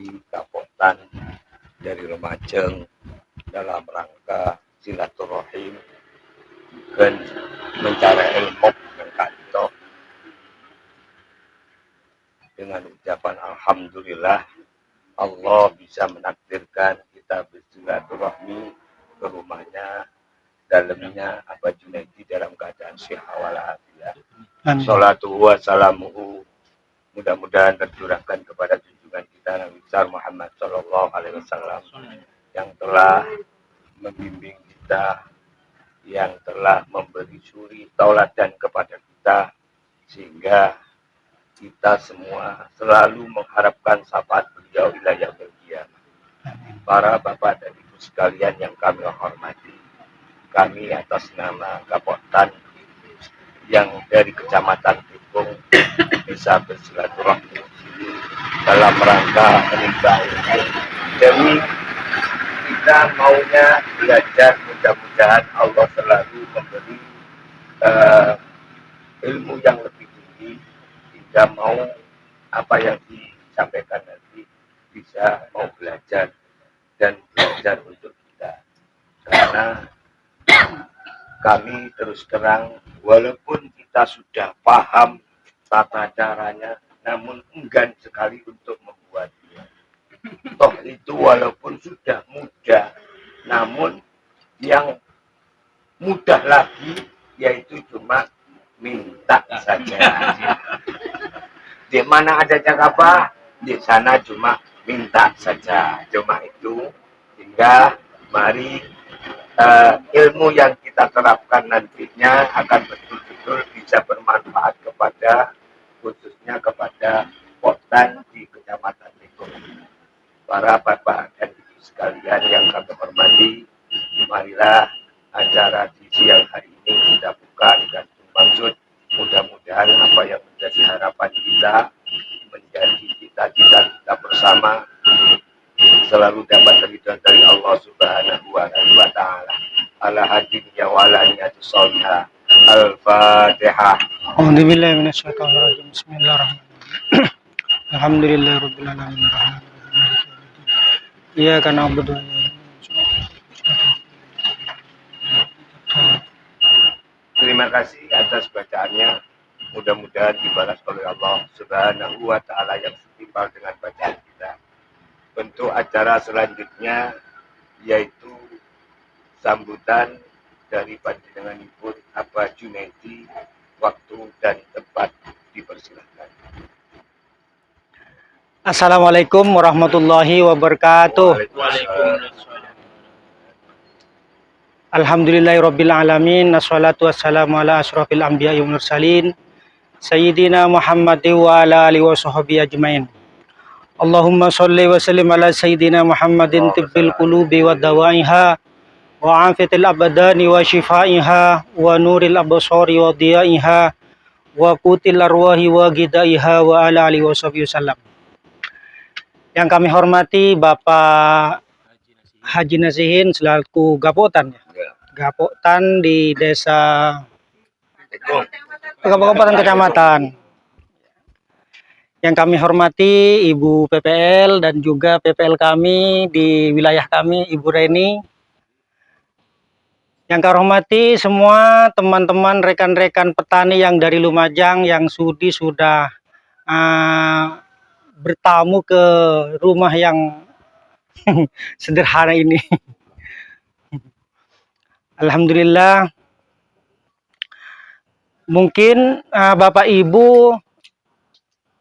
dari Kapotan, dari Lumajang dalam rangka silaturahim dan mencari ilmu yang kanto dengan ucapan alhamdulillah Allah bisa menakdirkan kita bersilaturahmi ke rumahnya, dalamnya Abah Junaidi dalam keadaan sehat walafiat. Salatu wassalamuhu mudah-mudahan tercurahkan kepada junjungan kita Nabi besar Muhammad Sallallahu Alaihi Wasallam yang telah membimbing kita, yang telah memberi suri tauladan kepada kita, sehingga kita semua selalu mengharapkan syafaat beliau ila yaumil qiyamah. Para bapak dan ibu sekalian yang kami hormati, kami atas nama Kapotan yang dari Kecamatan Tikung bisa bersilaturahmi dalam rangka menimba ilmu. Demi kita maunya belajar, mudah-mudahan Allah selalu memberi ilmu yang lebih tinggi hingga mau apa yang disampaikan nanti bisa mau belajar dan belajar untuk kita. Karena kami terus terang walaupun kita sudah paham tata caranya, namun enggan sekali untuk membuatnya. Toh itu walaupun sudah mudah, namun yang mudah lagi yaitu cuma minta saja. Di mana ada Jakaba, di sana cuma minta saja. Cuma itu, hingga mari ilmu yang kita terapkan nantinya akan betul-betul bisa bermanfaat kepada, khususnya kepada Potan di Kecamatan Tikung. Para bapak dan ibu sekalian yang kami hormati, marilah acara di siang hari ini kita buka dengan maksud mudah-mudahan apa yang menjadi harapan kita, menjadi cita-cita kita bersama selalu dapat ridha dari Allah Subhanahu wa Ta'ala. Ala hadiniya wa ala niyati sholihah. Al-Fatihah. A'udzubillahi minasyaitonir rajim. Bismillahirrahmanirrahim. Alhamdulillahirabbil alamin. Iyyaka na'budu wa Terima kasih atas bacaannya. Mudah-mudahan dibalas oleh Allah Subhanahu wa Ta'ala yang setimpal dengan bacaan kita. Bentuk acara selanjutnya yaitu sambutan dari panjenenganipun Abah Junaidi. Waktu dan tempat dipersilahkan. Assalamualaikum warahmatullahi wabarakatuh. Alhamdulillahirabbil alamin. Wassalatu wassalamu ala asyrofil anbiya'i wal mursalin sayyidina Muhammadin wa ala alihi washabbihi ajmain. Allahumma sholli wa sallim ala sayyidina Muhammadin tibbil qulubi wa dawaiha wa afiyatil abdani wa shifaiha wa nuril absari wa diyaiha wa qutil arwahi wa gidaiha wa ala alihi washabbihi wasallam. Yang kami hormati Bapak Haji Nasihin selaku Gapotan, Gapotan di desa Kabupaten Kecamatan. Yang kami hormati Ibu PPL dan juga PPL kami di wilayah kami, Ibu Reni. Yang kami hormati semua teman-teman rekan-rekan petani yang dari Lumajang yang sudah bertamu ke rumah yang sederhana ini. Alhamdulillah. Mungkin Bapak Ibu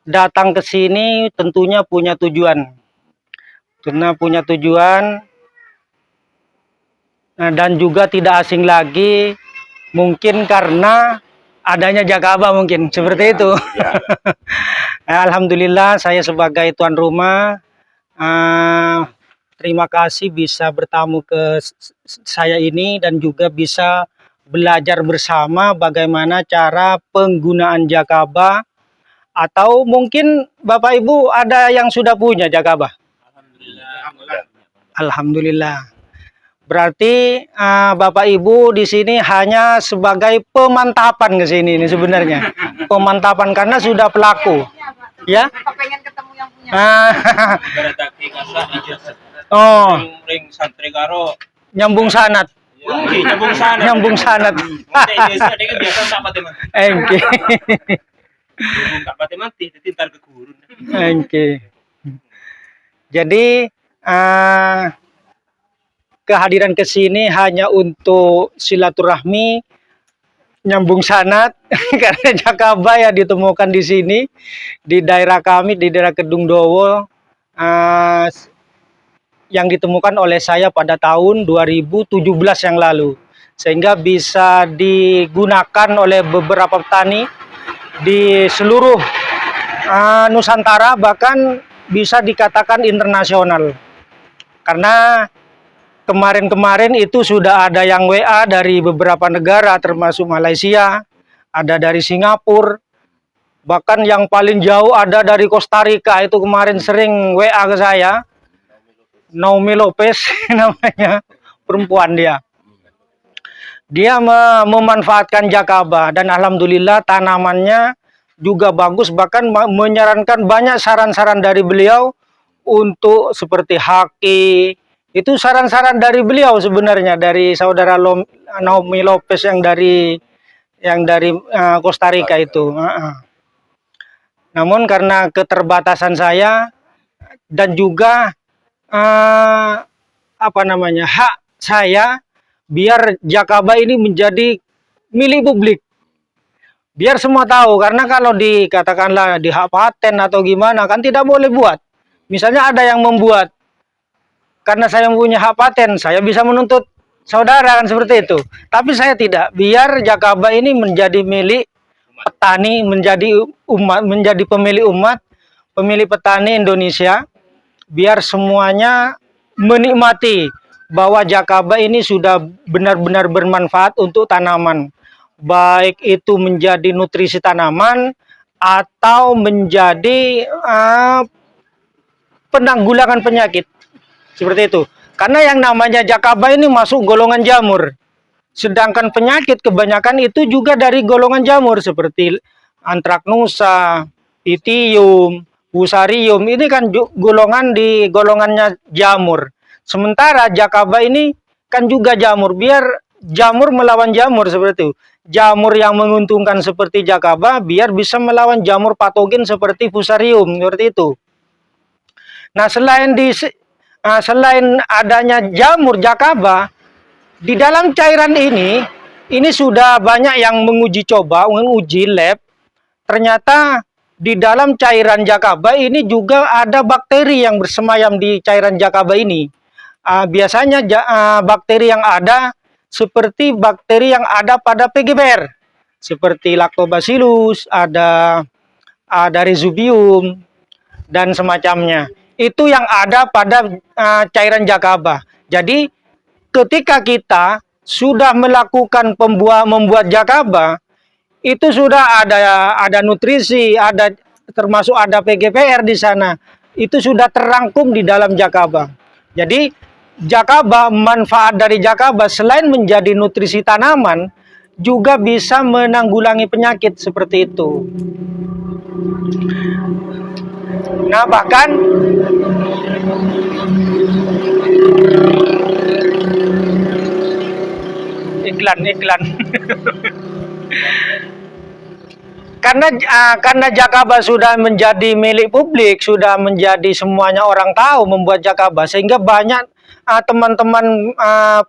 datang ke sini tentunya punya tujuan. Dan juga tidak asing lagi mungkin karena adanya Jakaba mungkin seperti itu. Alhamdulillah saya sebagai tuan rumah terima kasih bisa bertamu ke saya ini dan juga bisa belajar bersama bagaimana cara penggunaan Jakaba, atau mungkin Bapak Ibu ada yang sudah punya Jakaba. Alhamdulillah. Berarti Bapak Ibu di sini hanya sebagai pemantapan ke sini ini sebenarnya. Pemantapan karena sudah pelaku. Ya? Pengen ketemu yang punya Ah, Baratake kasa ijazah. oh, Ring santri karo nyambung sanat. nyambung sana. Nyambung sanat. Mesti ijazah dia kan biasa tak pati man. Engke. Nyambung tak pati mati dadi entar ke guru. Engke. Jadi kehadiran ke sini hanya untuk silaturahmi, nyambung sanat karena Jakaba ya ditemukan di sini di daerah kami di daerah Kedung Dowo yang ditemukan oleh saya pada tahun 2017 yang lalu, sehingga bisa digunakan oleh beberapa petani di seluruh Nusantara, bahkan bisa dikatakan internasional. Karena kemarin-kemarin itu sudah ada yang WA dari beberapa negara termasuk Malaysia, ada dari Singapura, bahkan yang paling jauh ada dari Costa Rica. Itu kemarin sering WA ke saya. Naomi Lopez namanya, perempuan dia. Dia memanfaatkan Jakaba dan alhamdulillah tanamannya juga bagus, bahkan menyarankan banyak saran-saran dari beliau untuk seperti haki. Itu saran-saran dari beliau sebenarnya, dari saudara Naomi Lopez yang dari Costa Rica itu. Namun karena keterbatasan saya dan juga hak saya, biar Jakaba ini menjadi milik publik, biar semua tahu. Karena kalau dikatakanlah di hak paten atau gimana kan tidak boleh buat. Misalnya ada yang membuat, karena saya punya hak paten, saya bisa menuntut saudara kan seperti itu. Tapi saya tidak, biar Jakaba ini menjadi milik petani, menjadi umat, menjadi pemilik umat, pemilik petani Indonesia, biar semuanya menikmati bahwa Jakaba ini sudah benar-benar bermanfaat untuk tanaman, baik itu menjadi nutrisi tanaman atau menjadi penanggulangan penyakit seperti itu. Karena yang namanya Jakaba ini masuk golongan jamur, sedangkan penyakit kebanyakan itu juga dari golongan jamur seperti antraknosa, pitium, fusarium. Ini kan golongannya jamur. Sementara Jakaba ini kan juga jamur, biar jamur melawan jamur seperti itu. Jamur yang menguntungkan seperti Jakaba biar bisa melawan jamur patogen seperti fusarium seperti itu. Nah, selain adanya jamur Jakaba di dalam cairan ini sudah banyak yang menguji coba, menguji lab. Ternyata di dalam cairan Jakaba ini juga ada bakteri yang bersemayam di cairan Jakaba ini. Biasanya bakteri yang ada seperti bakteri yang ada pada PGBR, seperti Lactobacillus, ada Rhizobium dan semacamnya. Itu yang ada pada cairan Jakaba. Jadi ketika kita sudah melakukan membuat Jakaba, itu sudah ada nutrisi, termasuk ada PGPR di sana. Itu sudah terangkum di dalam Jakaba. Jadi Jakaba, manfaat dari Jakaba selain menjadi nutrisi tanaman, juga bisa menanggulangi penyakit seperti itu. Nah, bahkan iklan. Karena Jakaba sudah menjadi milik publik, sudah menjadi semuanya orang tahu membuat Jakaba, sehingga banyak teman-teman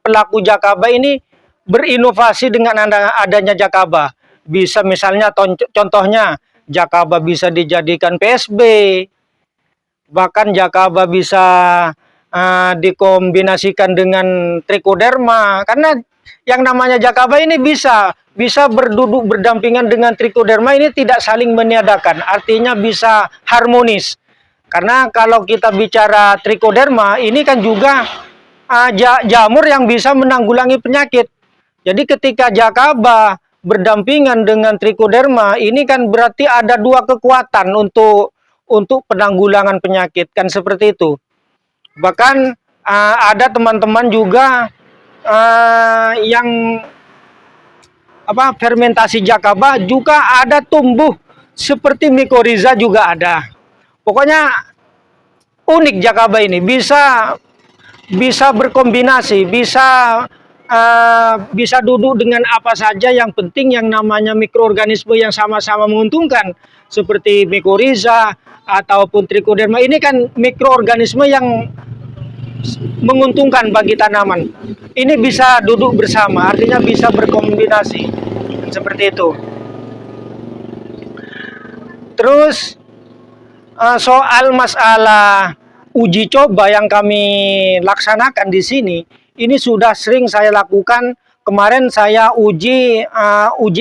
pelaku Jakaba ini berinovasi dengan adanya Jakaba. Bisa misalnya contohnya Jakaba bisa dijadikan PSB, bahkan Jakaba bisa dikombinasikan dengan trichoderma, karena yang namanya Jakaba ini bisa berduduk berdampingan dengan trichoderma, ini tidak saling meniadakan, artinya bisa harmonis. Karena kalau kita bicara trichoderma ini kan juga jamur yang bisa menanggulangi penyakit. Jadi ketika Jakaba berdampingan dengan trichoderma ini kan berarti ada dua kekuatan untuk penanggulangan penyakit, kan seperti itu. Bahkan ada teman-teman juga yang fermentasi Jakaba juga ada tumbuh seperti mikoriza juga ada. Pokoknya unik Jakaba ini, bisa berkombinasi, bisa duduk dengan apa saja. Yang penting yang namanya mikroorganisme yang sama-sama menguntungkan seperti mycorrhiza ataupun trichoderma ini kan mikroorganisme yang menguntungkan bagi tanaman. Ini bisa duduk bersama, artinya bisa berkombinasi seperti itu. Terus soal masalah uji coba yang kami laksanakan di sini, ini sudah sering saya lakukan. Kemarin saya uji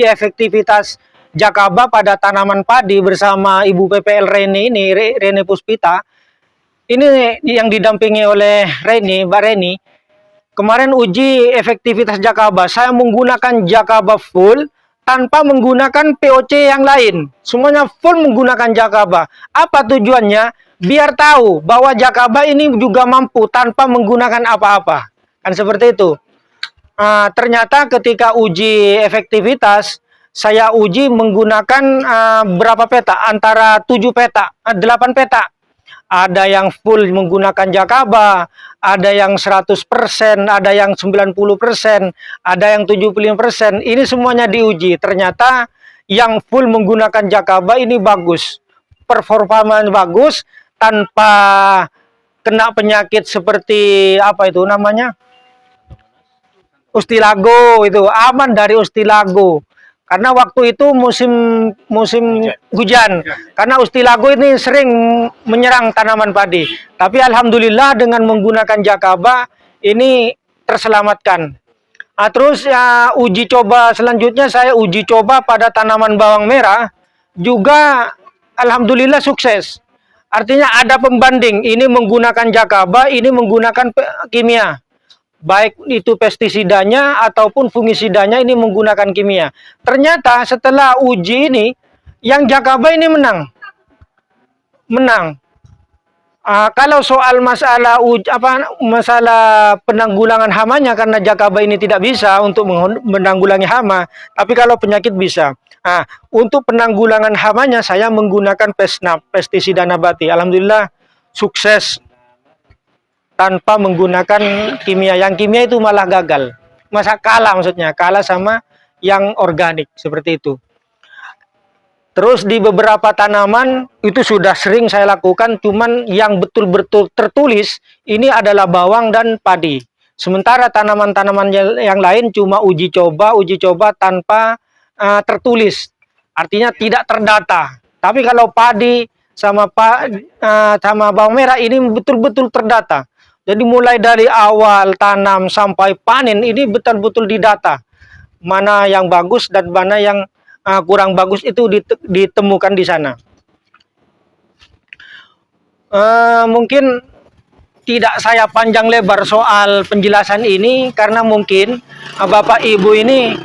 efektivitas Jakaba pada tanaman padi bersama Ibu PPL Reni Puspita. Ini yang didampingi oleh Mbak Reni. Kemarin uji efektivitas Jakaba, saya menggunakan Jakaba full tanpa menggunakan POC yang lain. Semuanya full menggunakan Jakaba. Apa tujuannya? Biar tahu bahwa Jakaba ini juga mampu tanpa menggunakan apa-apa. Kan seperti itu. Ternyata ketika uji efektivitas, saya uji menggunakan berapa peta? Antara 7 peta, 8 peta. Ada yang full menggunakan Jakaba, ada yang 100%, ada yang 90%, ada yang 75%. Ini semuanya diuji. Ternyata yang full menggunakan Jakaba ini bagus. Performanya bagus tanpa kena penyakit seperti apa itu namanya? Ustilago, itu aman dari Ustilago. Karena waktu itu musim hujan. Karena Ustilago ini sering menyerang tanaman padi. Tapi alhamdulillah dengan menggunakan Jakaba ini terselamatkan. Terus uji coba selanjutnya saya uji coba pada tanaman bawang merah juga alhamdulillah sukses. Artinya ada pembanding, ini menggunakan Jakaba, ini menggunakan kimia. Baik itu pestisidanya ataupun fungisidanya ini menggunakan kimia. Ternyata setelah uji ini, yang Jakaba ini menang. Kalau soal masalah penanggulangan hamanya, karena Jakaba ini tidak bisa untuk menanggulangi hama, tapi kalau penyakit bisa. Untuk penanggulangan hamanya saya menggunakan Pesnap, pestisida nabati. Alhamdulillah sukses tanpa menggunakan kimia. Yang kimia itu malah gagal. Kalah sama yang organik seperti itu. Terus di beberapa tanaman itu sudah sering saya lakukan, cuman yang betul-betul tertulis ini adalah bawang dan padi. Sementara tanaman-tanaman yang lain cuma uji coba tanpa tertulis. Artinya tidak terdata. Tapi kalau padi sama bawang merah ini betul-betul terdata. Jadi mulai dari awal tanam sampai panen ini betul-betul didata. Mana yang bagus dan mana yang kurang bagus itu ditemukan di sana. Mungkin tidak saya panjang lebar soal penjelasan ini karena mungkin Bapak Ibu ini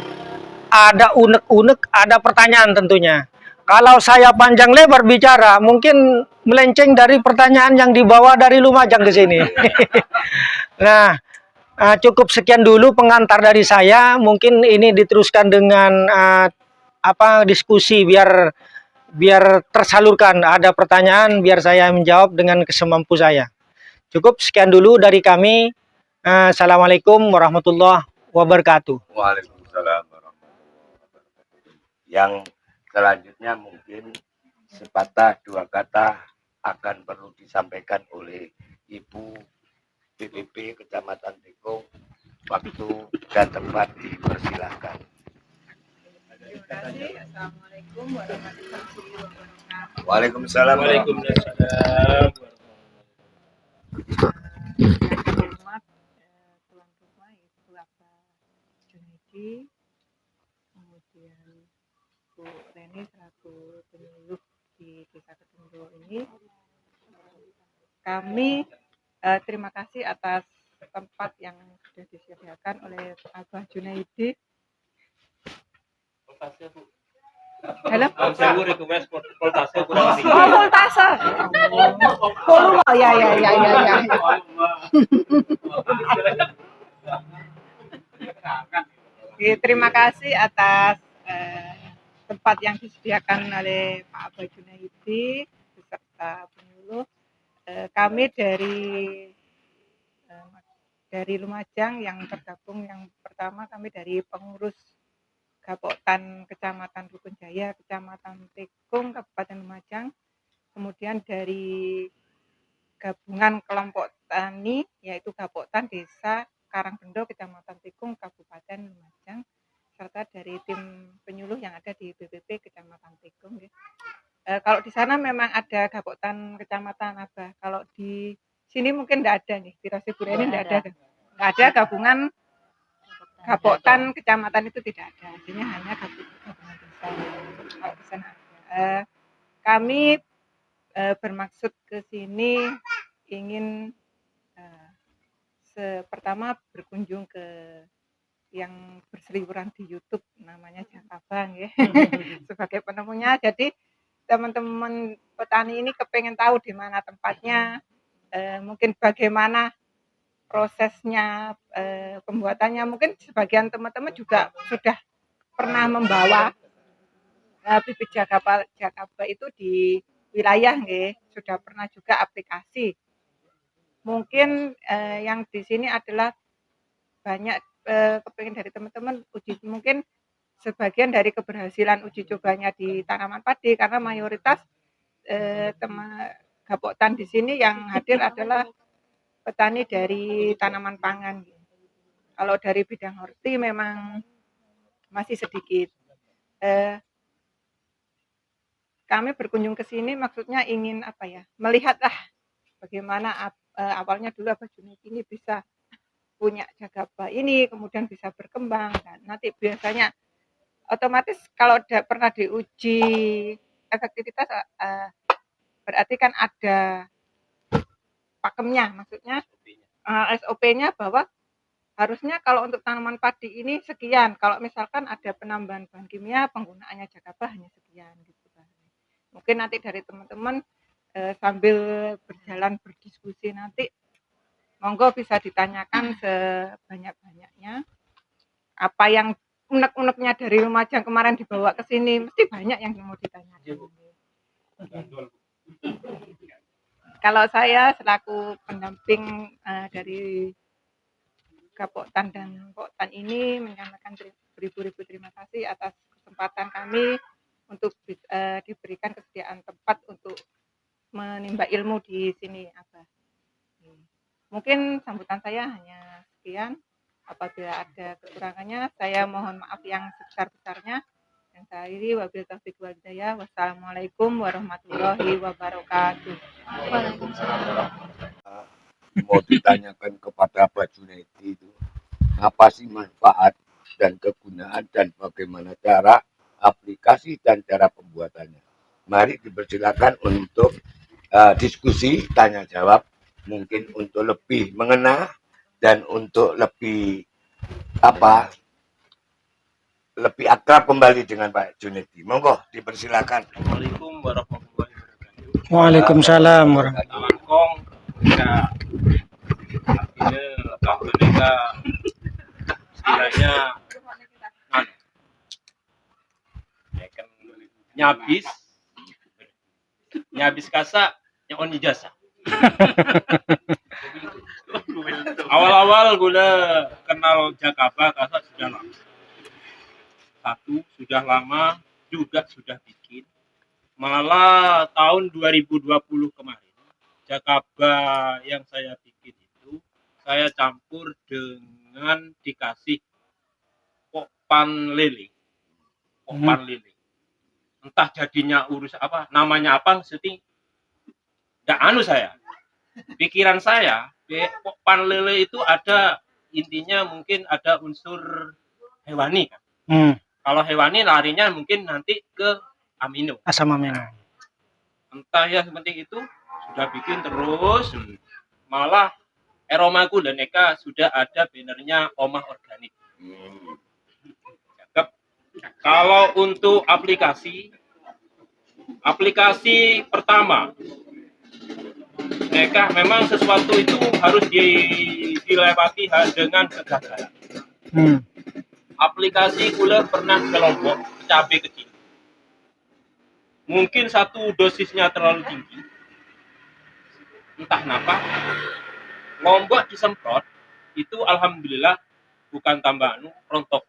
ada unek-unek, ada pertanyaan tentunya. Kalau saya panjang lebar bicara, mungkin melenceng dari pertanyaan yang dibawa dari Lumajang ke sini. Nah, cukup sekian dulu pengantar dari saya. Mungkin ini diteruskan dengan diskusi biar tersalurkan. Ada pertanyaan biar saya menjawab dengan kesemampu saya. Cukup sekian dulu dari kami. Assalamualaikum warahmatullahi wabarakatuh. Waalaikumsalam warahmatullahi wabarakatuh. Yang selanjutnya mungkin sepatah dua kata akan perlu disampaikan oleh Ibu BPP Kecamatan Tekong. Waktu dan tempat dipersilahkan. Terima kasih. Assalamualaikum warahmatullahi wabarakatuh. Waalaikumsalam. Waalaikumsalam. Hormat tuan rumah Ibu Bapak Junaidi, kemudian Bu Reni selaku penyuluh di Desa Kedungro ini. Kami terima kasih atas tempat yang sudah disediakan oleh Abah Junaidi. Halo? Saya request voltase kurang tinggi. Voltase. Volume. Ya. Terima kasih atas tempat yang disediakan oleh Pak Abah Junaidi beserta penyuluh. Kami dari Lumajang yang tergabung, yang pertama kami dari pengurus Gapoktan Kecamatan Rukun Jaya, Kecamatan Tikung, Kabupaten Lumajang. Kemudian dari gabungan kelompok tani, yaitu Gapoktan Desa Karangbendo, Kecamatan Tikung, Kabupaten Lumajang, serta dari tim penyuluh yang ada di BPP Kecamatan Tikung. Kalau di sana memang ada Gapoktan Kecamatan Abah. Kalau di sini mungkin tidak ada nih, di Rasibura ini tidak ada. Nggak ada gabungan Gapoktan Kecamatan, itu tidak ada. Artinya hanya gabungan desa. Kalau di sana ada. Kami bermaksud ke sini ingin pertama berkunjung ke yang berseliweran di YouTube, namanya Jakabang ya. Sebagai penemunya. Jadi teman-teman petani ini kepengen tahu di mana tempatnya, mungkin bagaimana prosesnya, pembuatannya. Mungkin sebagian teman-teman juga sudah pernah membawa bibit Jakaba itu di wilayah nggih, sudah pernah juga aplikasi. Mungkin yang di sini adalah banyak kepingin dari teman-teman uji, mungkin sebagian dari keberhasilan uji cobanya di tanaman padi, karena mayoritas teman Gapoktan di sini yang hadir adalah petani dari tanaman pangan. Kalau dari bidang horti memang masih sedikit. Kami berkunjung ke sini maksudnya ingin melihatlah bagaimana awalnya dulu Abah Junaidi ini bisa punya Jagaba ini, kemudian bisa berkembang. Dan nanti biasanya otomatis kalau pernah diuji efektivitas, berarti kan ada pakemnya, maksudnya SOP-nya bahwa harusnya kalau untuk tanaman padi ini sekian, kalau misalkan ada penambahan bahan kimia, penggunaannya Jagaba hanya sekian gitu kan. Mungkin nanti dari teman-teman sambil berjalan berdiskusi nanti, monggo bisa ditanyakan sebanyak-banyaknya. Apa yang unek-uneknya dari Lumajang kemarin dibawa ke sini, mesti banyak yang mau ditanyakan. Kalau saya selaku pendamping dari Gapoktan dan Poktan ini menyampaikan beribu-ribu terima kasih atas kesempatan kami untuk diberikan kesediaan tempat untuk menimba ilmu di sini, Abah. Mungkin sambutan saya hanya sekian. Apabila ada kekurangannya, saya mohon maaf yang sebesar-besarnya. Dan saya akhiri, wabillahi taufiq wal hidayah. Wassalamualaikum warahmatullahi wabarakatuh. Mau ditanyakan kepada Abah Junaidi itu, apa sih manfaat dan kegunaan dan bagaimana cara aplikasi dan cara pembuatannya. Mari dipersilakan untuk diskusi, tanya jawab, mungkin untuk lebih mengena dan untuk lebih lebih akrab kembali dengan Pak Junaidi. Monggo dipersilakan. Assalamualaikum warahmatullahi wabarakatuh. Waalaikumsalam warahmatullahi Langkong ya artinya kalau mereka istilahnya nyabis kasa yang on ijazah. Awal-awal gue kenal Jakaba kasa sudah lama. Sudah lama juga sudah bikin. Malah tahun 2020 kemarin, Jakaba yang saya bikin itu saya campur dengan dikasih pokpan lele. Pokpan lele. Entah jadinya urus apa, namanya apa, setting enggak saya. Pikiran saya, pokpan lele itu ada intinya mungkin ada unsur hewani kan. Kalau hewani larinya mungkin nanti ke amino. Asam amino. Entah ya seperti itu, sudah bikin terus, malah Eromaku dan Eka sudah ada bannernya Omah Organik. Kalau untuk aplikasi pertama, Eka memang sesuatu itu harus dilewati dengan kegagalan. Aplikasi gula pernah kelompok cabai kecil. Mungkin satu dosisnya terlalu tinggi. entah kenapa Lombok disemprot itu alhamdulillah bukan tambah rontok.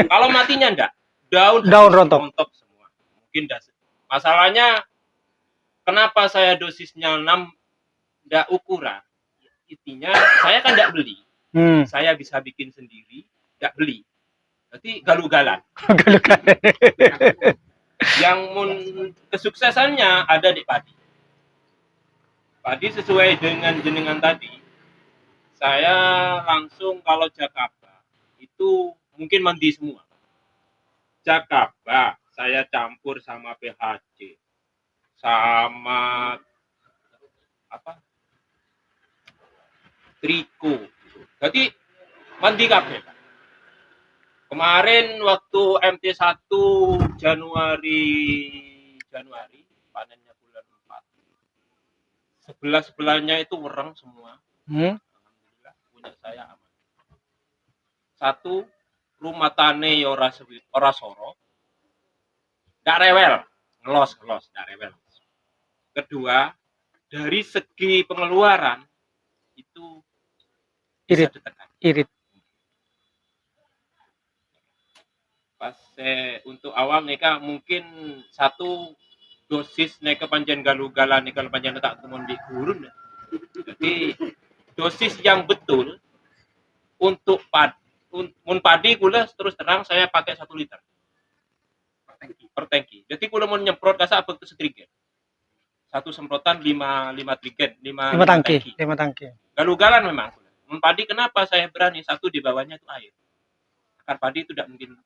Kalau matinya enggak, daun rontok semua. Mungkin masalahnya kenapa saya dosisnya 6 enggak ukuran? Intinya saya kan enggak beli. Saya bisa bikin sendiri, enggak beli. Berarti galu-galan. Yang kesuksesannya ada di padi. Padi sesuai dengan jenengan tadi. Saya langsung kalau Jakaba itu mungkin mandi semua. Jakaba saya campur sama PHC, sama triko. Jadi mandi kabeh. Kemarin waktu MT1 Januari panennya bulan 4. Sebelah-sebelahnya itu wereng semua. Alhamdulillah punya saya aman. 1, rumah tane ora soro. Ndak rewel, ngelos ndak rewel. Kedua, dari segi pengeluaran itu bisa ditekan. Irit. Pas untuk awal neka mungkin 1 dosis neka panjen galu-galan neka panjen tak temun di gurun. Jadi dosis yang betul untuk padi kula terus terang saya pakai 1 liter per tangki. Jadi kula mau nyemprot kasa apa itu setrigen. 1 semprotan 5 trigen, 5 tangki. Galu-galan memang. Mun padi kenapa saya berani 1 di bawahnya itu air. Akar padi itu tidak mungkin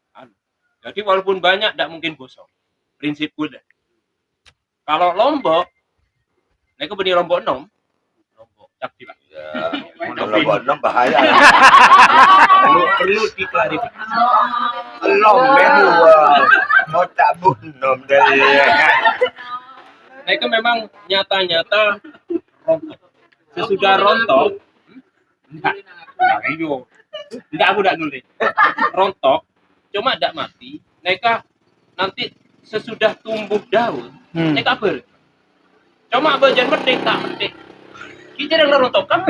Jadi walaupun banyak tidak mungkin gosong. Prinsip kuda. Kalau Lombok, mereka beli Lombok 6. Lombok cak tidak. Ya, Lombok 6 bahaya. Perlu diklarifikasi. Lombok mau tabuk 6 dari. Mereka memang nyata-nyata rontok. Sesudah rontok, enggak aku enggak nulis. Rontok, cuma enggak mati. Mereka nanti sesudah tumbuh daun, mereka ber. Cuma bagian medek tak medek. Kita yang rontok kan?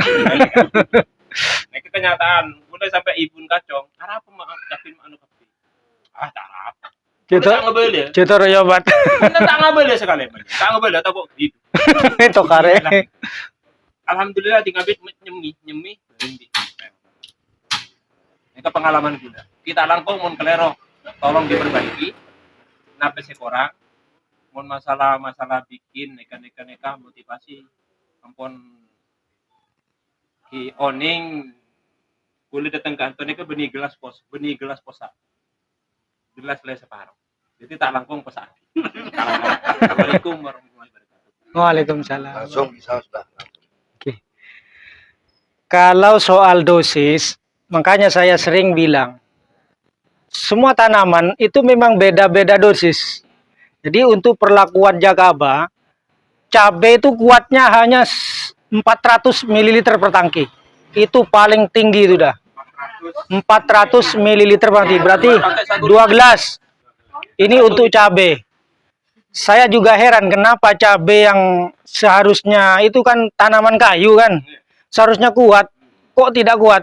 Mereka kenyataan, udah sampai ibun kacong. Arah apa maaf, yakin anu kapi. Tak apa. Kita ngebeli. Kita royobat. Kita tak ngebeli sekali. Tak ngebeli atau kok gitu. Itu kare. Alhamdulillah tinggal nyemi. Itu pengalaman kita. Kita langkung mun kelero, tolong diperbaiki. Nape sekorang. Mun masalah bikin neka motivasi. Ampun ki oning kulit datang ke Antoni ke benih gelas posa. Gelas le separuh. Jadi tak langkung posa. Assalamualaikum warahmatullahi wabarakatuh. Waalaikumsalam. Langsung bisa sudah. Oke. Kalau soal dosis, makanya saya sering bilang, semua tanaman itu memang beda-beda dosis. Jadi untuk perlakuan Jakaba, cabai itu kuatnya hanya 400 ml per tangki. Itu paling tinggi itu dah. 400 ml per tangki, berarti 2 gelas. Ini untuk cabai. Saya juga heran kenapa cabai yang seharusnya itu kan tanaman kayu kan. Seharusnya kuat, kok tidak kuat?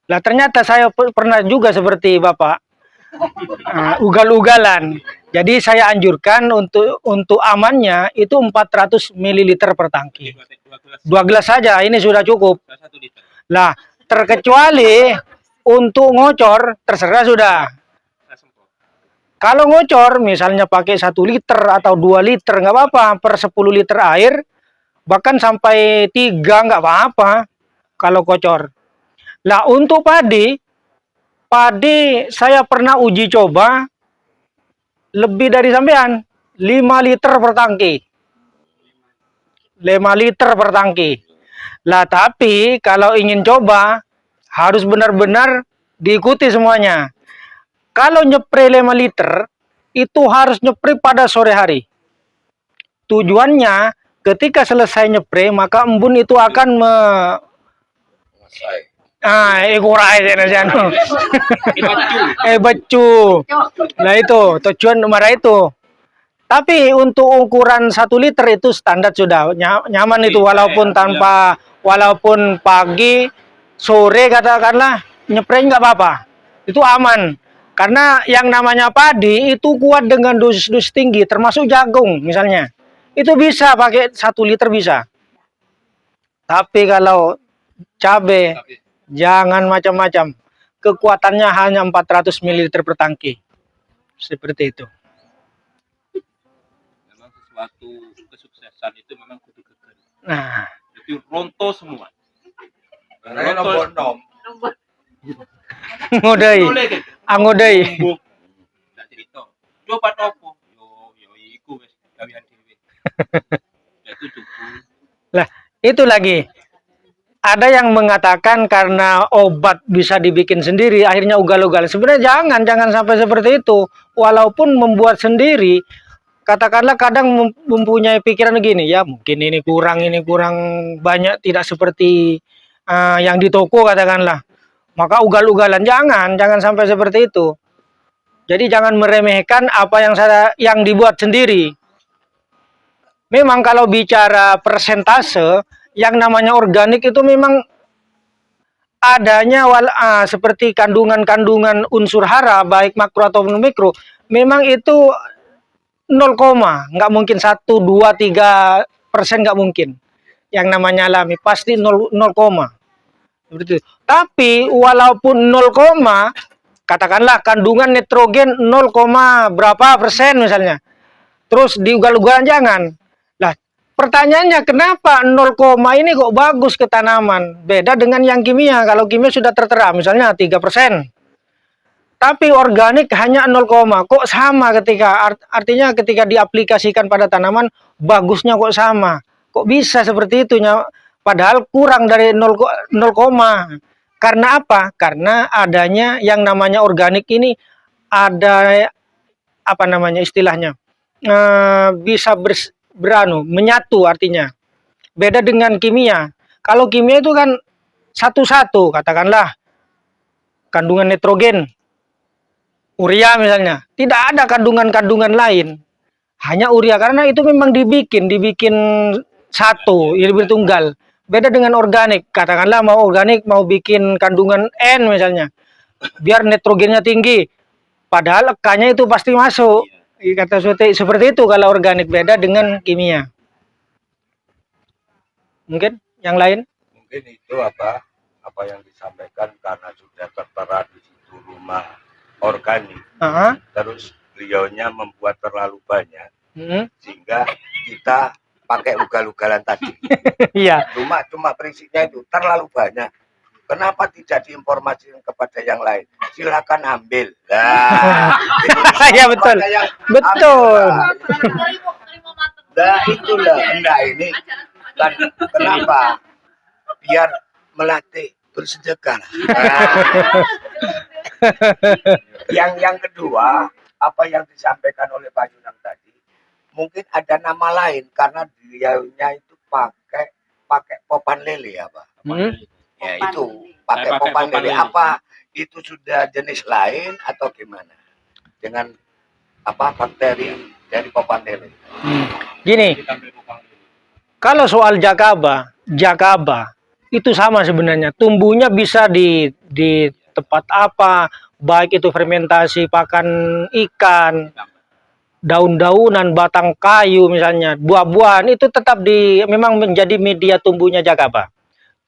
Lah ternyata saya pernah juga seperti Bapak. Ugal-ugalan. Jadi saya anjurkan untuk amannya itu 400 ml per tangki. 2 gelas saja ini sudah cukup. Lah, terkecuali untuk ngocor terserah sudah. Kalau ngocor misalnya pakai 1 liter atau 2 liter nggak apa-apa per 10 liter air, bahkan sampai 3 nggak apa-apa kalau kocor. Lah untuk padi saya pernah uji coba lebih dari sampean 5 liter per tangki. 5 liter per tangki. Lah tapi kalau ingin coba harus benar-benar diikuti semuanya. Kalau nyepre 5 liter itu harus nyepre pada sore hari. Tujuannya ketika selesai nyepre maka embun itu akan becu. Nah itu tujuan nomor itu. Tapi untuk ukuran 1 liter itu standar sudah nyaman itu, walaupun walaupun pagi, sore katakanlah nyepray nggak apa-apa. Itu aman. Karena yang namanya padi itu kuat dengan dosis tinggi, termasuk jagung misalnya. Itu bisa pakai 1 liter bisa. Tapi kalau cabai jangan macam-macam. Kekuatannya hanya 400 ml per tangki. Seperti itu. Memang sesuatu kesuksesan itu memang kudu geger. Nah, Jadi ronto semua. Karena nomor nom. ngodai, angodai. Nggak cerita. Coba topo. Yo iku wis gawean dhewe. Itu cukup. Lah, itu lagi. Ada yang mengatakan karena obat bisa dibikin sendiri, akhirnya ugal-ugal. Sebenarnya jangan sampai seperti itu. Walaupun membuat sendiri, katakanlah kadang mempunyai pikiran gini, ya mungkin ini kurang banyak, tidak seperti yang di toko katakanlah. Maka ugal-ugalan, jangan sampai seperti itu. Jadi jangan meremehkan apa yang dibuat sendiri. Memang kalau bicara persentase, yang namanya organik itu memang adanya seperti kandungan unsur hara baik makro atau mikro, memang itu 0, nggak mungkin 1, 2, 3% nggak mungkin. Yang namanya alami pasti 0, seperti itu. Tapi walaupun 0, katakanlah kandungan nitrogen 0, berapa persen misalnya, terus diugal-ugalan jangan. Lah, pertanyaannya kenapa 0, ini kok bagus ke tanaman? Beda dengan yang kimia. Kalau kimia sudah tertera, misalnya 3%. Tapi organik hanya 0, kok sama artinya ketika diaplikasikan pada tanaman, bagusnya kok sama. Kok bisa seperti itu? Padahal kurang dari 0, Karena apa? Karena adanya yang namanya organik ini ada apa namanya istilahnya? Bisa menyatu artinya. Beda dengan kimia. Kalau kimia itu kan satu-satu, katakanlah kandungan nitrogen, urea misalnya. Tidak ada kandungan-kandungan lain. Hanya urea karena itu memang dibikin satu, lebih tunggal. Beda dengan organik. Katakanlah mau organik mau bikin kandungan N misalnya. Biar nitrogennya tinggi. Padahal K-nya itu pasti masuk. Kata seperti itu kalau organik, beda dengan kimia. Mungkin yang lain? Mungkin itu apa yang disampaikan karena sudah tertera di situ rumah organik. Terus beliaunya membuat terlalu banyak sehingga kita pakai ugal-ugalan tadi. Iya. Cuma prinsipnya itu terlalu banyak. Kenapa tidak diinformasikan kepada yang lain? Silakan ambil. Nah, ya betul. Betul. Nah, itulah. Nah, ini kan kenapa? Biar melatih bersedekah. Nah. Yang kedua, apa yang disampaikan oleh Pak Yunang tadi, mungkin ada nama lain karena dianya itu pakai popan lele ya Pak. Ya itu pakai popan lele. Apa itu sudah jenis lain atau gimana dengan bakteri dari popan lele? Gini, kalau soal jakaba itu sama sebenarnya. Tumbuhnya bisa di tempat apa, baik itu fermentasi pakan ikan, daun-daunan, batang kayu misalnya, buah-buahan, itu tetap memang menjadi media tumbuhnya jakaba.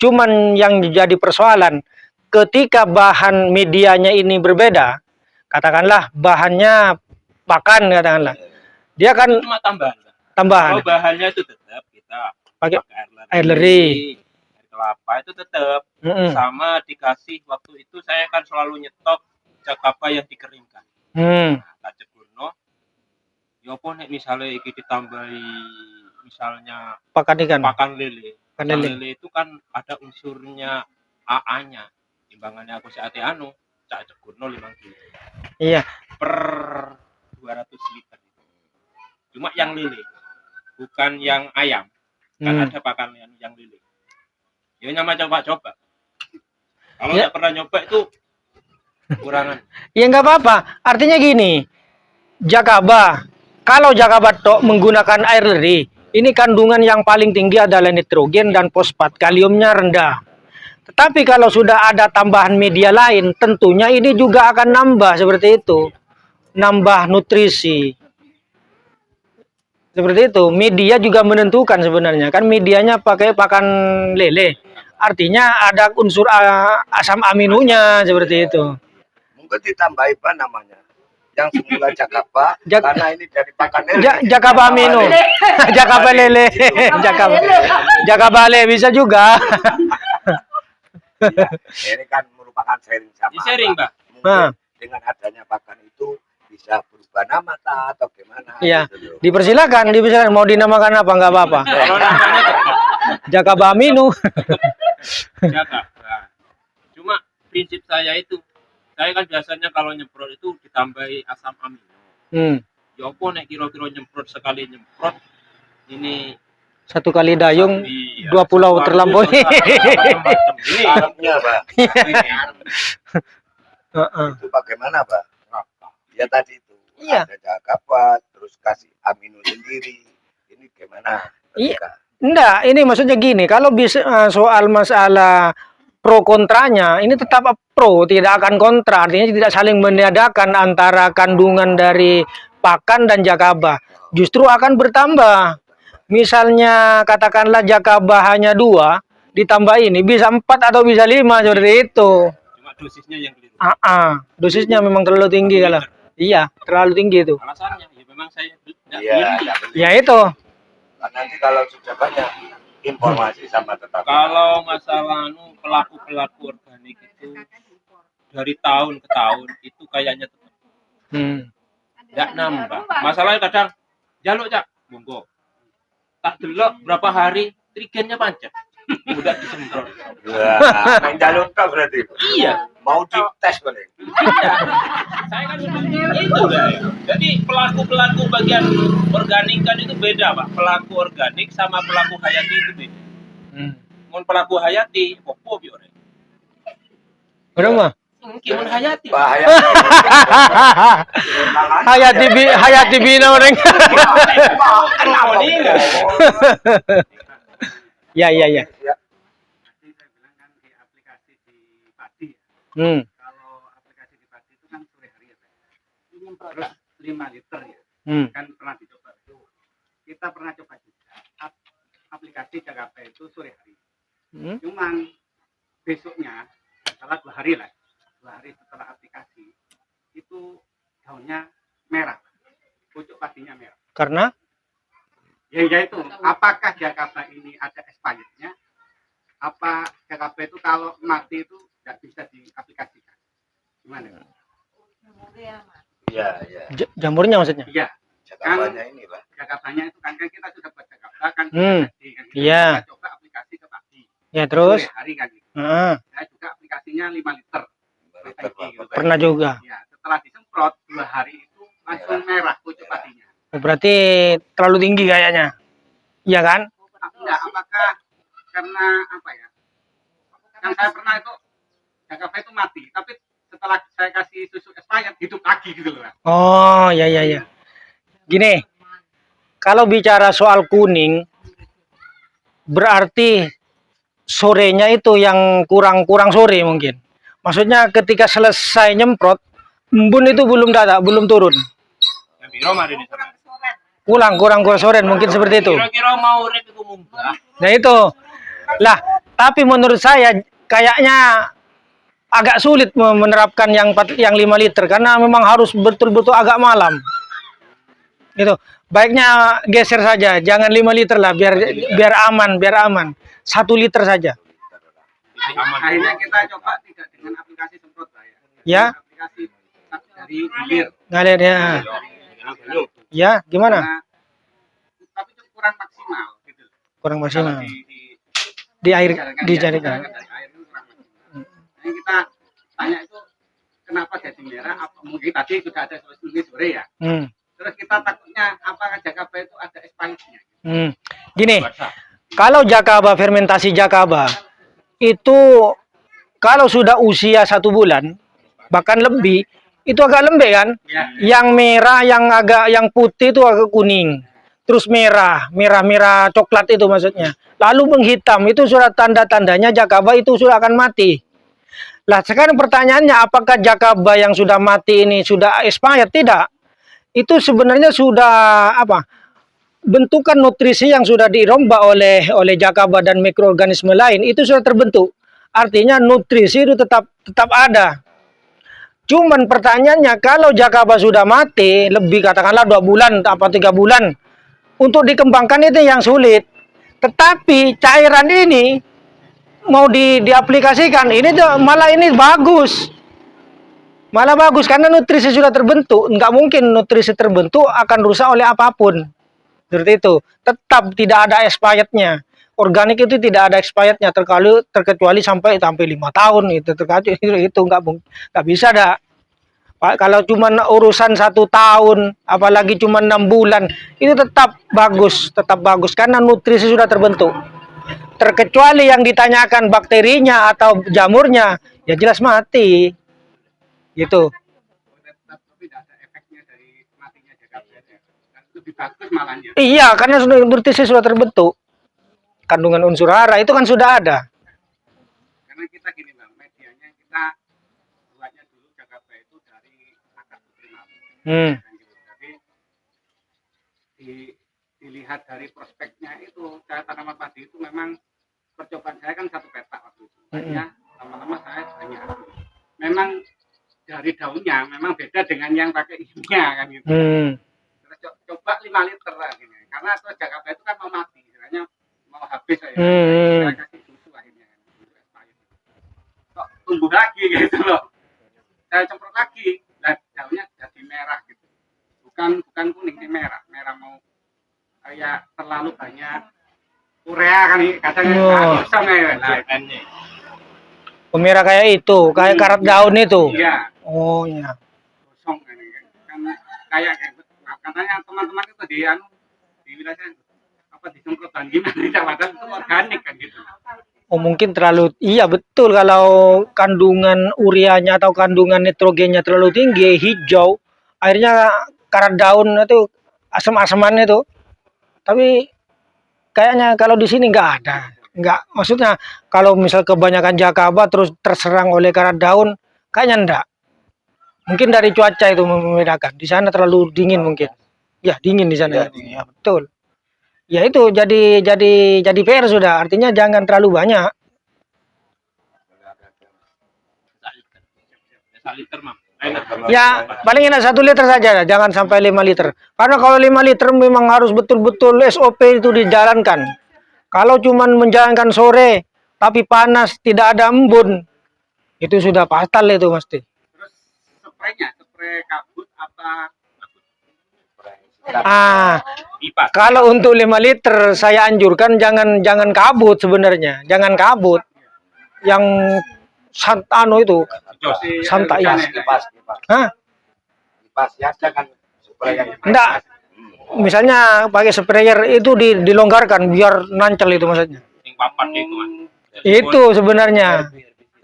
Cuman yang jadi persoalan ketika bahan medianya ini berbeda, katakanlah bahannya pakan katakanlah, dia kan cuma tambahan. Kalau bahannya itu tetap kita pakai air leri, air kelapa itu tetap sama dikasih. Waktu itu saya kan selalu nyetok jakaba yang dikeringkan. Tak cekurno. Ya apa nek misalnya iki ditambahi misalnya pakan lele. Pakan lele itu kan ada unsurnya AA-nya. Timbangannya aku saat anu tak cekurno 5 kilo. Iya. Per 200 liter. Cuma yang lele, bukan yang ayam. Kan ada pakan yang lele. Ya nyama coba-coba. Kalau nggak pernah nyoba itu kurangan. Ya nggak apa-apa. Artinya gini, jakaba kalau Jakaba tok menggunakan air leri, ini kandungan yang paling tinggi adalah nitrogen dan fosfat, kaliumnya rendah. Tetapi kalau sudah ada tambahan media lain, tentunya ini juga akan nambah seperti itu. Nambah nutrisi. Seperti itu. Media juga menentukan sebenarnya. Kan medianya pakai pakan lele. Artinya ada unsur asam aminonya seperti itu. Mungkin ditambahi apa namanya? Yang semula Jakaba, karena ini dari pakan lele. Jakaba amino. Jakaba lele. Jakaba lele bisa juga. Ini kan merupakan sharing sama. Sharing, Pak. Mungkin dengan adanya pakan itu bisa berubah nama atau gimana? Iya, Gitu. dipersilakan. Mau dinamakan apa nggak apa-apa. Kalau namanya Jakaba amino. Jakaba. Cuma prinsip saya itu, saya kan biasanya kalau nyemprot itu ditambahi asam amino. Ya apa nek kira-kira nyemprot sekali nyemprot ini 1 kali dayung, iya, 2 pulau terlampaui. Ini Arabnya, Pak. Heeh. Itu bagaimana, Pak? Ya tadi itu. Iya. Ada Jakaba, terus kasih amino sendiri. Ini gimana? Iya. Enggak, ini maksudnya gini, kalau bisa soal masalah pro kontranya, ini tetap pro, tidak akan kontra, artinya tidak saling meniadakan antara kandungan dari pakan dan Jakaba. Justru akan bertambah. Misalnya katakanlah Jakaba hanya 2, ditambah ini bisa 4 atau bisa 5 seperti itu. cuma dosisnya yang keliru. Dosisnya memang terlalu tinggi kalau. Iya, terlalu tinggi itu. Alasannya ya memang saya tidak Iya, beli. tidak beli. Ya itu. Nanti kalau sudah banyak informasi sama tetangga. Kalau masalah pelaku organik itu dari tahun ke tahun itu kayaknya tetap tidak nambah. Masalahnya kadang jaluk cak, monggo. Tak delok berapa hari trigennya pancet. Udah disemprot. Wah, main jalur tak berarti. Iya. Mau dites boleh. Saya kan itu ya. Jadi pelaku bagian organik kan itu beda, Pak. Pelaku organik sama pelaku hayati itu beda. Mun pelaku hayati, popo biore. Berapa? Mungkin hayati. Bahaya. Hayati bina orang. Ya. Tadi saya bilang kan di aplikasi di padi ya. Kalau aplikasi di padi itu kan sore hari ya Pak. Terus 5 liter ya. Kan pernah dicoba itu. Kita pernah coba juga aplikasi Jakaba itu sore hari. Cuman besoknya setelah 2 hari lah. 2 hari setelah aplikasi itu daunnya merah. Pucuk padinya merah. Karena Ya itu, apakah Jakaba ini ada expirednya? Apa Jakaba itu kalau mati itu tidak bisa diaplikasikan? Gimana? Iya. jamurnya maksudnya? Iya, Jakabanya ini, Pak. Jakabanya itu kan kita sudah buat Jakaba kan, jadi kan Iya. kita coba aplikasi ke pagi. Ya terus? Sore hari kan gitu. Saya juga aplikasinya 5 liter. Gitu. Pernah juga. Ya, setelah disemprot 2 hari itu langsung merah pucuk padinya. Berarti terlalu tinggi kayaknya. Iya kan? Enggak, apakah karena apa ya? Yang saya pernah itu Jakaba itu mati, tapi setelah saya kasih susu expired hidup lagi gitu loh. Oh, ya. Gini. Kalau bicara soal kuning berarti sorenya itu yang kurang sore mungkin. Maksudnya ketika selesai nyemprot, embun itu belum turun. Yang biro mari ini sama. Kurang sore mungkin seperti itu. Kira-kira mau rek itu munggah. Nah itu. Lah, tapi menurut saya kayaknya agak sulit menerapkan yang 5 liter karena memang harus betul-betul agak malam. Gitu. Baiknya geser saja, jangan 5 liter lah biar aman. 1 liter saja. Akhirnya kita coba tidak dengan aplikasi semprot lah ya. Ya. Aplikasi dari hilir. Ngalir ya. Ya, gimana? Tapi itu kurang maksimal gitu. Kurang maksimal. Kalau Di air dijalankan, dijadikan. dari air itu kurang maksimal. Jadi kita tanya itu kenapa jadi merah? Apa mungkin tadi sudah ada sore ya. Terus kita takutnya apakah Jakaba itu ada expirednya? Gini, kalau Jakaba fermentasi Jakaba itu kalau sudah usia 1 bulan bahkan lebih itu agak lembek kan? Ya. Yang merah, yang putih itu agak kuning. Terus merah coklat itu maksudnya. Lalu menghitam itu sudah tanda-tandanya jakaba itu sudah akan mati. Lah sekarang pertanyaannya, apakah jakaba yang sudah mati ini sudah expired? Tidak. Itu sebenarnya sudah apa? Bentukan nutrisi yang sudah dirombak oleh jakaba dan mikroorganisme lain itu sudah terbentuk. Artinya nutrisi itu tetap ada. Cuman pertanyaannya, kalau jakaba sudah mati, lebih katakanlah 2 bulan atau 3 bulan, untuk dikembangkan itu yang sulit. Tetapi cairan ini mau diaplikasikan, ini malah ini bagus. Malah bagus karena nutrisi sudah terbentuk. Nggak mungkin nutrisi terbentuk akan rusak oleh apapun. Seperti itu. Tetap tidak ada expirednya. Organik itu tidak ada expirednya terkecuali sampai 5 tahun itu nggak bisa dah. Pak, kalau cuma urusan 1 tahun, apalagi cuma 6 bulan, itu tetap bagus karena nutrisi sudah terbentuk. Terkecuali yang ditanyakan bakterinya atau jamurnya, ya jelas mati. Gitu. Tapi tidak ada efeknya dari matinya jakaba. Dan lebih bagus malahnya. Iya, karena nutrisi sudah terbentuk. Kandungan unsur hara itu kan sudah ada. Karena kita gini bang, medianya kita buatnya dulu jakaba itu dari akar putri malu. Jadi dilihat dari prospeknya itu, saya tanaman padi itu memang percobaan saya kan 1 petak waktu itu. Lama-lama saya banyak. Memang dari daunnya memang beda dengan yang pakai kimia kan gitu. Terus coba 5 liter lah gini. Karena terus jakaba itu kan mau mati, istilahnya mau habis saya. Saya kasih susu akhirnya. Kok tumbuh lagi gitu loh. Saya semprot lagi, nah daunnya jadi merah gitu. Bukan kuning sih, merah mau kayak terlalu banyak urea kan kadang kosong ya. Pemerah kayak itu, kayak karat daun itu. Iya. Oh iya. Kosong kan kayak katanya teman-teman itu di wilayah apa disemprotan gimana tidak padahal itu organik kan gitu. Oh mungkin terlalu, iya betul, kalau kandungan ureanya atau kandungan nitrogennya terlalu tinggi, hijau, akhirnya karat daun itu asam-asaman itu. Tapi kayaknya kalau di sini nggak ada, nggak, maksudnya kalau misal kebanyakan jakaba terus terserang oleh karat daun, kayaknya enggak. Mungkin dari cuaca itu membedakan. Di sana terlalu dingin mungkin. Ya dingin di sana. Ya, betul. Ya itu jadi PR sudah. Artinya jangan terlalu banyak. 1 liter, Mam. Ya paling enak 1 liter saja, jangan sampai 5 liter. Karena kalau 5 liter memang harus betul-betul SOP itu dijalankan. Kalau cuman menjalankan sore tapi panas tidak ada embun, itu sudah fatal itu mesti. Terus spray kabut apa? Kalau untuk 5 liter saya anjurkan jangan kabut sebenarnya, jangan kabut. Yang santano itu, santai ya. Hah? Kipas ya kan sprayer. Enggak. Misalnya pakai sprayer itu dilonggarkan biar nancel itu maksudnya. Yang papan itu, Mas. Itu sebenarnya.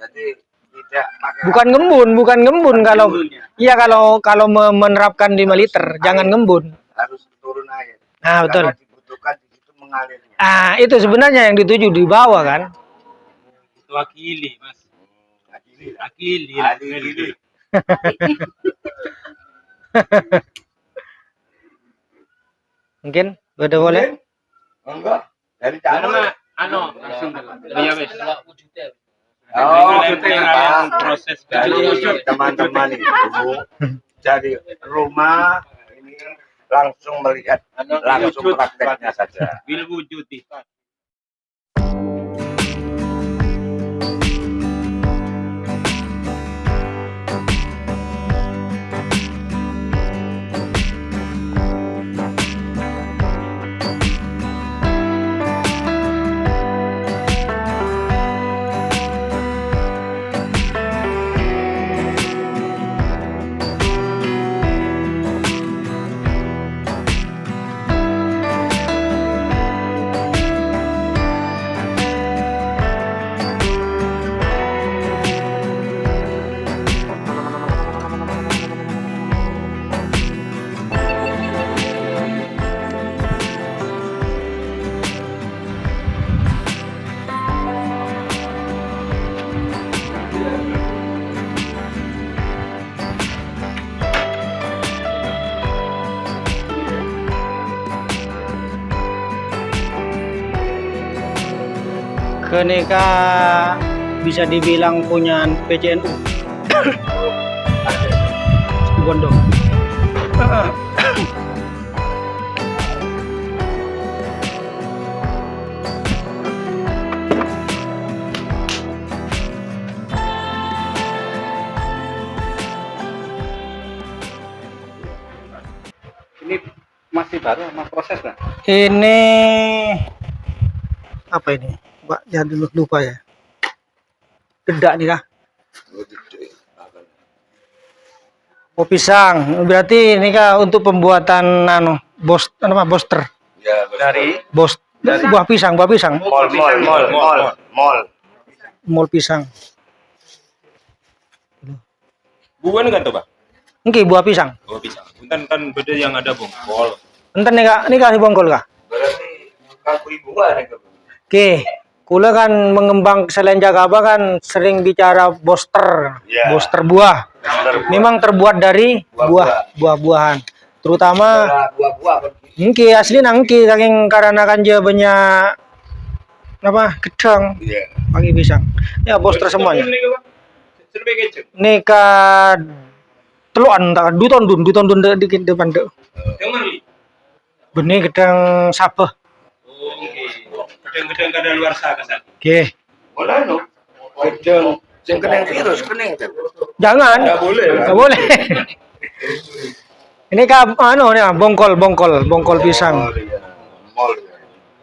Jadi tidak pakai Bukan ngembun kalau iya kalau menerapkan 5 liter, jangan ngembun. harus turun air. Nah, betul. Karena dibutuhkan di situ mengalirnya. Itu sebenarnya yang dituju di bawah kan. Itu akili, Mas. Akili. Akili. Mungkin udah boleh. Enggak. Dari Karena cara langsung ya wes. proses dari teman-teman itu dari rumah ini langsung melihat langsung prakteknya saja. Bil wujudi. Ake nikah bisa dibilang punya PCNU. Bondo. Ini masih baru sama proses Pak? Ini apa ini? Mbak, jangan dulu lupa ya. Dedak nih kah? Oh pisang, berarti ini kah untuk pembuatan booster. Ya, Dari Buah pisang. mall Mall pisang. Bukan kan tuh, Pak? Oke, buah pisang. Oh, bisa. Kan beda yang ada bongkol. Enten nih kah si bongkol kah? berarti kaku ibu mana ke Oke, kula kan mengembang selain Jakaba kan sering bicara booster, Ya. booster buah. Memang terbuat dari buah-buahan. Terutama buah-buah engki asli nangki saking karena kan dia banyak apa gedang iya pagi pisang. Ya booster semuanya. Serba kecil. Neka teluan tak duton di depan dek. Yang mana li? Benih gedang sabah. Oh, oke. Gedang-gedang kada luar sana kan. Oke. boleh no gedeng yang kena virus kena kan Jangan. Enggak boleh. Nggak boleh. Ini kah anu nih bongkol pisang. iya. mall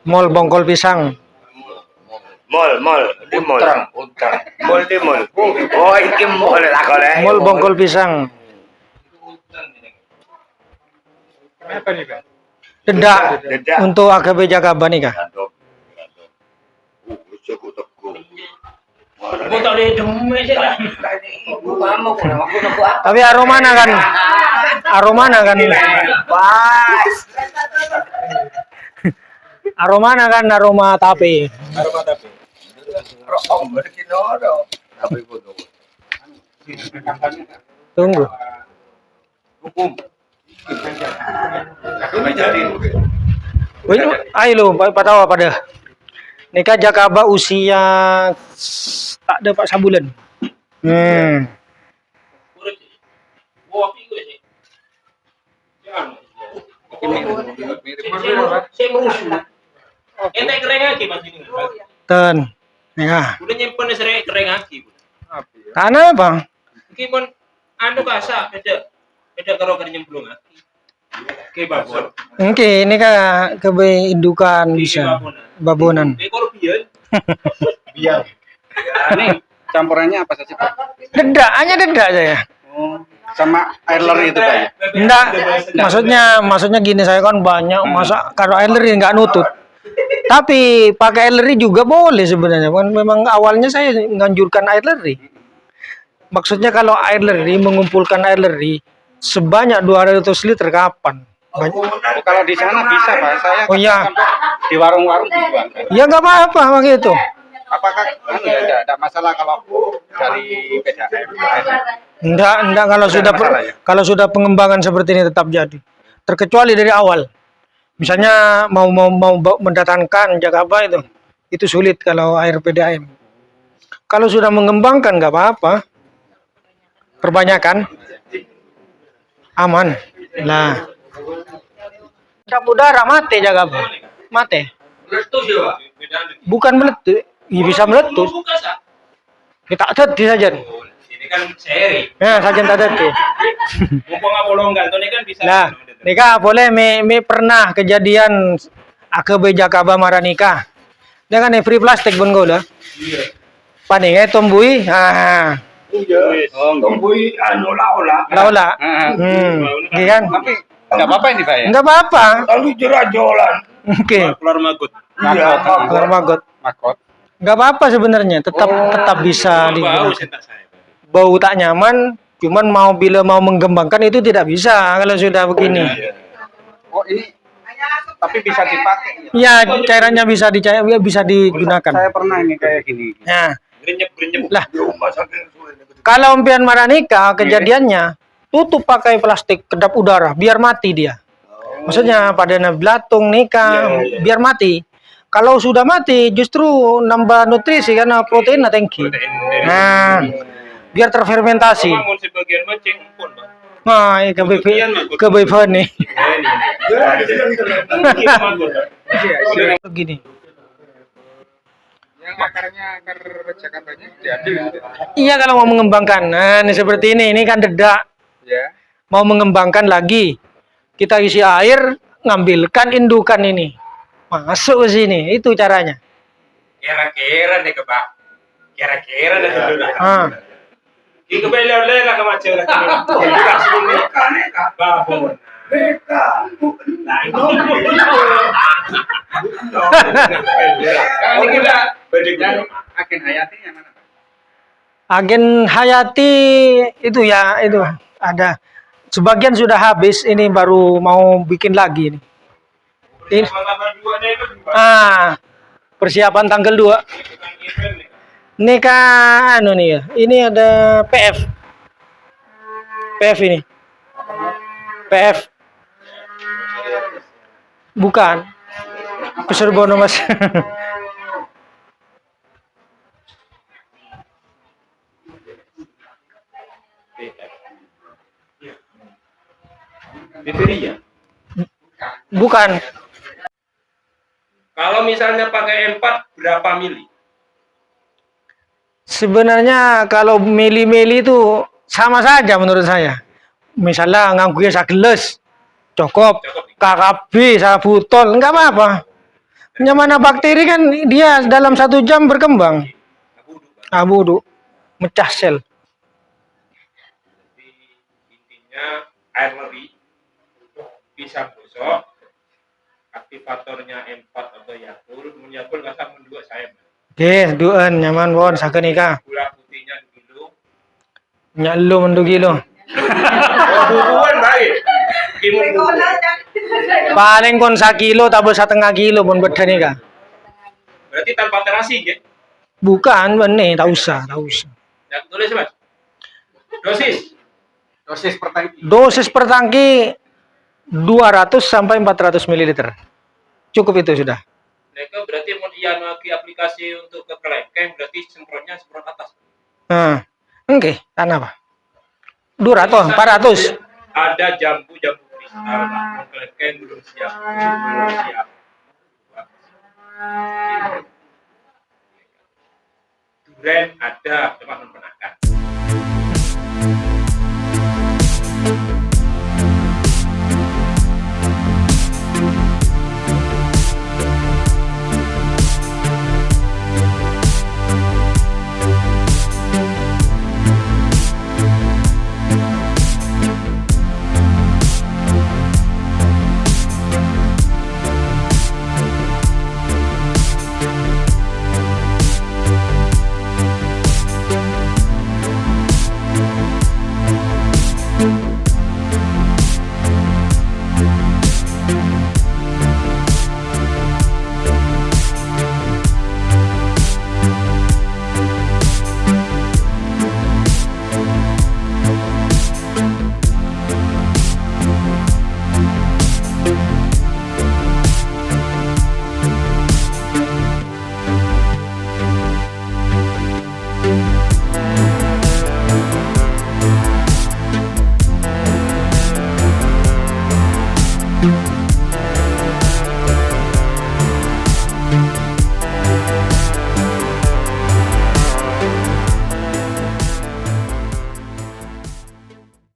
Mall bongkol pisang. di mall di mall oh ini mall lah kalau Mall bongkol pisang. apa nih Pak? Dedak Dedak. untuk AKB Jakaba nih kah? Gua tak ada demek je lah. Tapi aromanya kan aroma tape. Aroma tapi. Tunggu. Ini ayo lu tahu apa dah? Nikah Jakaba usia tak ada 4 bulan. Urut. Wah, iku sih. Jangan. Saya merusuh. Ente kering lagi Mas ini. Ten. Nikah. Udah nyimpen sering kering lagi. Tanah bang. Iki pun anu kasa beda karo kering nyemplung lagi. Oke, babon. Oke, ini kah kebeindukan bisa babonan. Ekor biyen. Biar. Ini campurannya apa saja Pak? Dedak, hanya dedak saya. Oh, sama air leri itu Pak ya? Enggak, maksudnya gini saya kan banyak masa kalau air leri nggak nutut. Tapi pakai air leri juga boleh sebenarnya. Kan memang awalnya saya menganjurkan air leri. Maksudnya kalau air leri mengumpulkan air leri sebanyak 200 liter kapan? Oh, kalau di sana bisa Pak, saya Oh iya. sampai di warung-warung dijual. Ya nggak apa-apa begitu. Apakah ada masalah kalau dari PDAM? Enggak kalau sudah pengembangan seperti ini tetap jadi. Terkecuali dari awal. Misalnya mau mendatangkan Jakaba itu sulit kalau air PDAM. Kalau sudah mengembangkan nggak apa-apa. Perbanyakan aman. Nah, cap udara mati Jakaba. Mati. Meletus ya, Pak. Bukan meletus, ya bisa meletus. Buka sah. Kita tadi saja. Ini kan seri. Ya, saja tadi. Mumpung nggak bolong gantung ini kan bisa. Nah, nikah boleh me pernah kejadian AKB Jakaba marah nikah. Dia kan free plastik pun gue lah. Iya. Paninge tombui. Ah, Tombui anu laula. laula. Iya kan? Tapi nggak apa-apa ini Pak ya? Enggak apa-apa. Lalu jerajolan. Oke. Keluar magut. Iya, Keluar maggot. Makot. Enggak apa-apa sebenarnya, tetap bisa Bau digunakan. sentak saya. Bau tak nyaman, cuman bila mau mengembangkan itu tidak bisa kalau sudah begini. Oh ini tapi bisa dipakai. Ya, cairannya bisa digunakan. Saya pernah ini kayak gini. Nah, Grenyep. lah Di rumah saking suwe. kalau umpian marah nikah kejadiannya tutup pakai plastik kedap udara biar mati dia. Maksudnya pada belatung nikah biar mati. Kalau sudah mati justru nambah nutrisi karena proteinnya tinggi. Protein dari Nah, biar terfermentasi. bangun sebagian mancing pun, Bang. Nah, ini kebebasan nih. Begini. Yang akarnya akar Jakabanya diambil. Iya kalau mau mengembangkan. Nah, ini seperti ini kan dedak. Ya. Mau mengembangkan lagi. Kita isi air, ngambilkan indukan ini. Masuk ke sini, itu caranya. Kira-kira nih kebak. Kira-kira nih sudah. Ah. Ini kebeli-beli lah ke macam lah. Kita sini. Babon. Nah, ini kita Dan agen hayati yang mana, Pak? Agen Hayati itu ya, itu ada. Sebagian sudah habis, ini baru mau bikin lagi nih. Ini, persiapan tanggal 2. Ini kan anu nih ya. Ini ada PF. PF ini. PF. Bukan. Peserbono Mas. Bateria. Bukan. Kalau misalnya pakai M4 berapa mili? Sebenarnya kalau mili-mili itu sama saja menurut saya. Misalnya nganggunya sageles, cukup. KKB, sabutol, enggak apa-apa. Yang mana bakteri kan dia dalam 1 jam berkembang. Abu mecah sel. Jadi intinya air leri bisa gosok, aktivatornya M4 atau Yakult, Yakult nggak sama dua saya. Oke, duan nyaman bon saged nika. Gula putihnya 2 kilo. Nyak lu mendu kilo. Oh, bukuan baik. Kimun buku. Paling kon 1 kilo tambah 1,5 kilo bon beda nika. Berarti tanpa terasi ya? Bukan benih, tak usah. Ya, tulis Mas. Dosis per tangki. Dosis per tangki 200 sampai 400 ml. Cukup itu sudah. Mereka berarti mau iya lagi aplikasi untuk ke kelengkeng, berarti semprotnya semprot atas. Nah, oke, tanah apa? 200, 400. Ada jambu-jambu kristal, Pak. Kelengkeng belum siap. Duren ada, cuma menakan. Thank you.